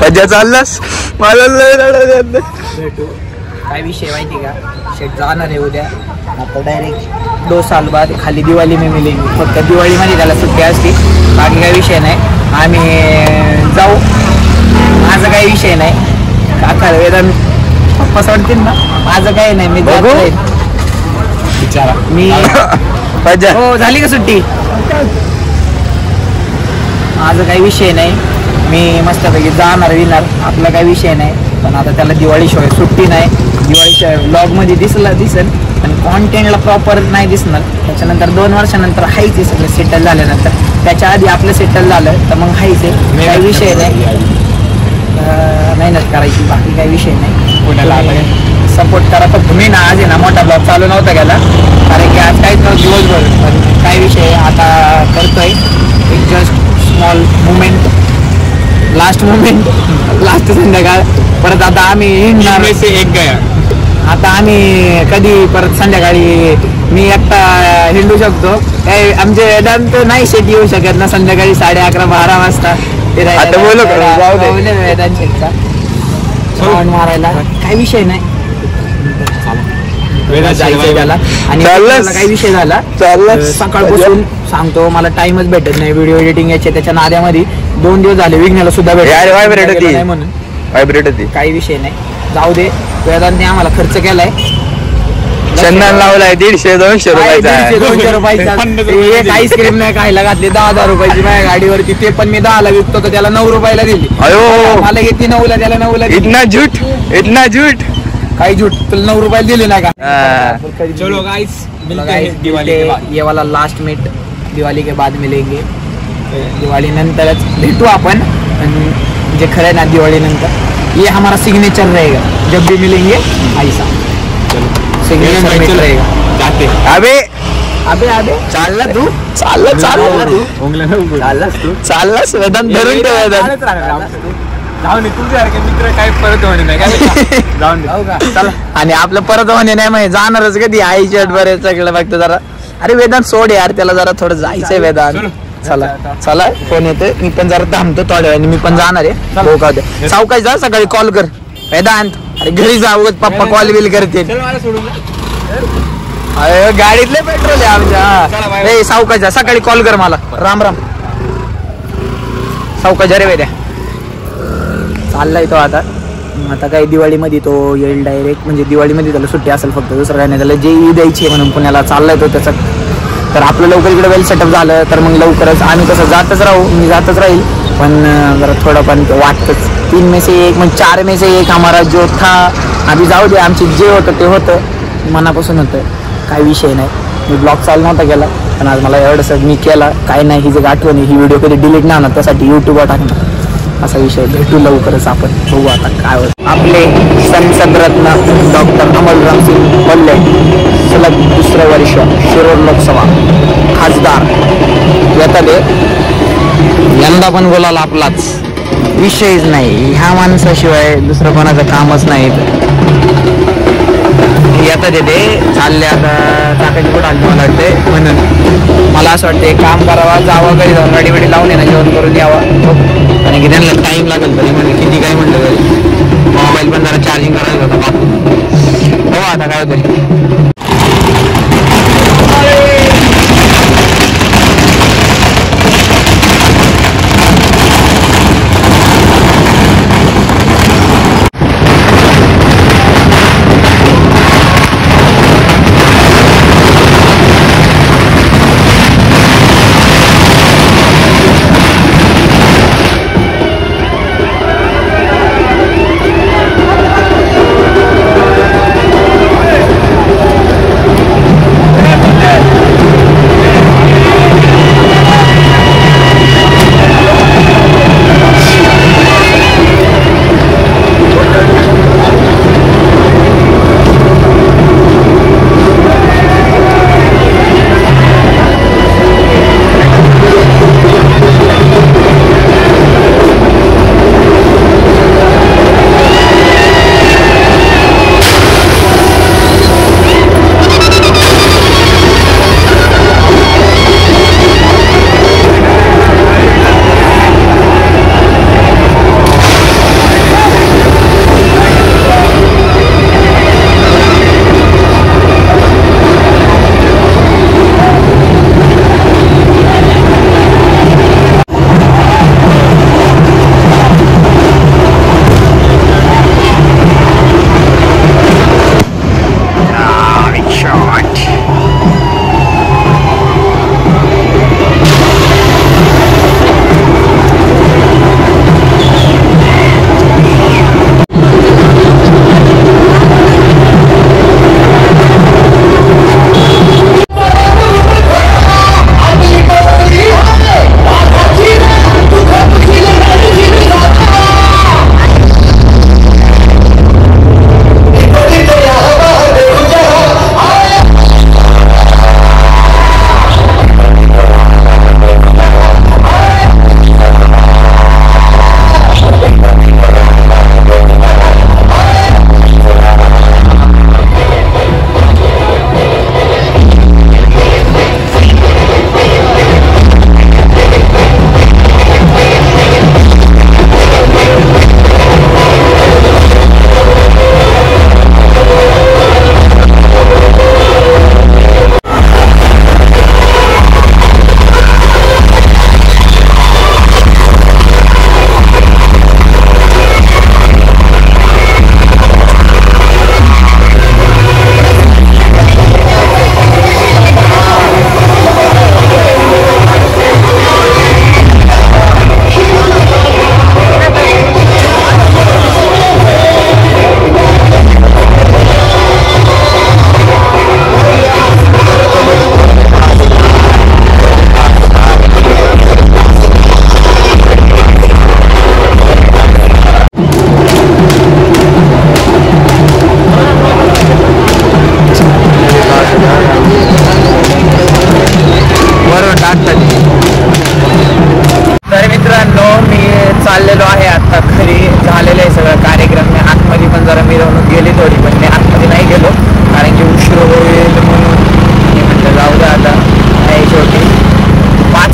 पज्या चाललास मला भेटू. काय विषय माहिती का, शेट जाणार आहे उद्या आता डायरेक्ट 2 साल बाद खाली दिवाळी में मिलेंगे. फक्त दिवाळीमध्ये त्याला सुट्टी असते, बाकी काही विषय नाही. आम्ही जाऊ, माझा काही विषय नाही. काका वेदांत पप्पा सोडतील ना, माझं काही नाही. मी विचारा मी हो झाली का सुट्टी, माझा काही विषय नाही. मी मस्तपैकी जाणार विणार, आपला काही विषय नाही. पण आता त्याला दिवाळीशिवाय सुट्टी नाही. दिवाळीशिवाय ब्लॉगमध्ये दिसेल पण कॉन्टेंटला प्रॉपर नाही दिसणार. त्याच्यानंतर 2 वर्षानंतर हायच आहे सगळं सेटल झाल्यानंतर. त्याच्या आधी आपलं सेटल झालं तर मग हायच आहे, काही विषय नाही. मेहनत करायची, बाकी काही विषय नाही. पुण्याला सपोर्ट करा फक्त. मी ना आज आहे ना मोठा ब्लॉग चालू नव्हता गेला, कारण की आज काहीच नव्हतं दिवसभर. पण काही विषय आता करतोय, एक just small moment, last moment, last संध्याकाळ. परत आता आम्ही हिंडणार एक गया. आता आम्ही कधी परत संध्याकाळी मी एकटा हिंडू शकतो, काही आमचे वेदांत नाही शेट येऊ शकत ना संध्याकाळी 11:30-12 वाजता मारायला. काही विषय नाही, त्याला आणि काही विषय झाला सकाळपासून सांगतो, मला टाइमच भेटत नाही व्हिडिओ एडिटिंग याचे. त्याच्या नाद्यामध्ये 2 दिवस झाले विघ्नाला सुद्धा भेटत नाही म्हणून काही विषय नाही. जाऊ दे, वेदांतने आम्हाला खर्च केलाय, चंदन लावलाय 150-200 रुपयाचा. एक आईस्क्रीम नाही खायला घातली 10,000 रुपयाची माझ्या गाडीवरती, ते पण मी 10ला विकतो तर त्याला 9 रुपयाला दिली. मला घेतली 9ला, त्याला 9ला. इतना झूठ काही झूठ, तुला 9 रुपयाला दिले नाही का. चलो गाइस, ये वाला लास्ट मीट दिवाळी के बाद मिलेंगे. दिवाळी नंतरच भेटू आपण. जे खरं आहे ना, दिवाळी नंतर ये हमारा सिग्नेचर रहेगा, जब भी मिलेंगे ऐसा सिग्नेचर मीट रहेगा. जाते अबे अबे अबे चालला तू, चाललास वेदांत धरून ठेव. वेदांत जाऊन तुमच्यासारखे मित्र काय परत होणे नाही काय. जाऊन चला. आणि आपलं परत होणे नाही माहिती, जाणारच कधी आईच्या बरेच सगळं बघतो जरा. अरे वेदांत सोड यार, त्याला जरा थोडं जायचंय वेदांत. चला चला, फोन येतोय, मी पण जरा थांबतो थोड्या वेळाने, मी पण जाणार आहे. हो का, सावकाश जा, सकाळी कॉल कर वेदांत. अरे घरी जाऊ, पप्पा कॉल बिल करते. अरे गाडीतले पेट्रोल आहे आमच्या. सावकाश जा, सकाळी कॉल कर मला. राम राम. सावकाश रे वेद्या. चाललाय तो आता काही दिवाळीमध्ये तो येईल डायरेक्ट. म्हणजे दिवाळीमध्ये त्याला सुट्टी असेल फक्त, दुसरं काही नाही. त्याला JEE द्यायची आहे म्हणून पुण्याला चाललाय तो त्याचा. तर आपलं लवकर इकडे वेल सेटअप झालं तर मग लवकरच आम्ही कसं जातच राहू, मी जातच राहील. पण जरा थोडं पण वाटतंच. 3 में से 1 म्हणजे 4 में से 1 हमारा जो था आम्ही जाऊ दे. आमचे जे होतं ते होतं, मनापासून होतं, काही विषय नाही. मी ब्लॉग चालू नव्हता केला, पण आज मला एवढंसं मी केला. काही नाही, ही जी आठवण ही व्हिडिओ कधी डिलीट नाही होणार, त्यासाठी यूट्यूबवर टाकणार असा विषय. भेटू लवकरच आपण, बघू आता काय होतं. आपले संसदरत्न डॉक्टर अमलराम सिंग बोलले, सलग 2रं वर्ष शिरोर लोकसभा खासदार येतात. यंदा पण बोलायला आपलाच विषयच नाही. ह्या माणसाशिवाय दुसरं कोणाचं कामच नाही. येतात येते चालले आता चाकाची कुठं आली मला वाटते. म्हणून मला असं वाटतं काम करावा, जावं, घरी जाऊन गाडी बिडी लावून येणं, जेवण करून यावं. कारण की त्यांना टाईम लागेल तरी म्हणजे किती काय म्हटलं तरी. मोबाईल पण जरा चार्जिंग करायला होता. हो आता काय होतं.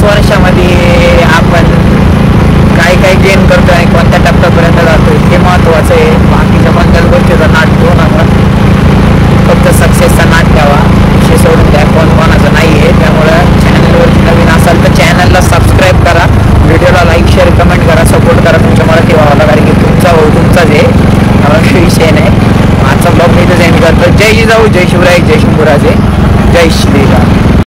वर्षामध्ये आपण काय काय गेन करतोय आणि कोणत्या टप्प्यापर्यंत जातोय हे महत्वाचं आहे. बाकीच्या कोणत्याच गोष्टीचा नाट घेऊ नका, फक्त सक्सेसचा नाट ठेवा, विषय सोडून द्या, कोण कोणाचं नाही आहे. त्यामुळं चॅनलवरती नवीन असाल तर चॅनलला सबस्क्राईब करा, व्हिडिओला लाईक शेअर कमेंट करा, सपोर्ट करा तुमच्या मराठी भावाला, कारण की तुमचा भाऊ तुमचाच आहे, काही विषय नाही. आजचा ब्लॉग मी इथं एंड करतो. जय जिजाऊ, जय शिवराय, जय शंभूराजे, जय श्रीराम.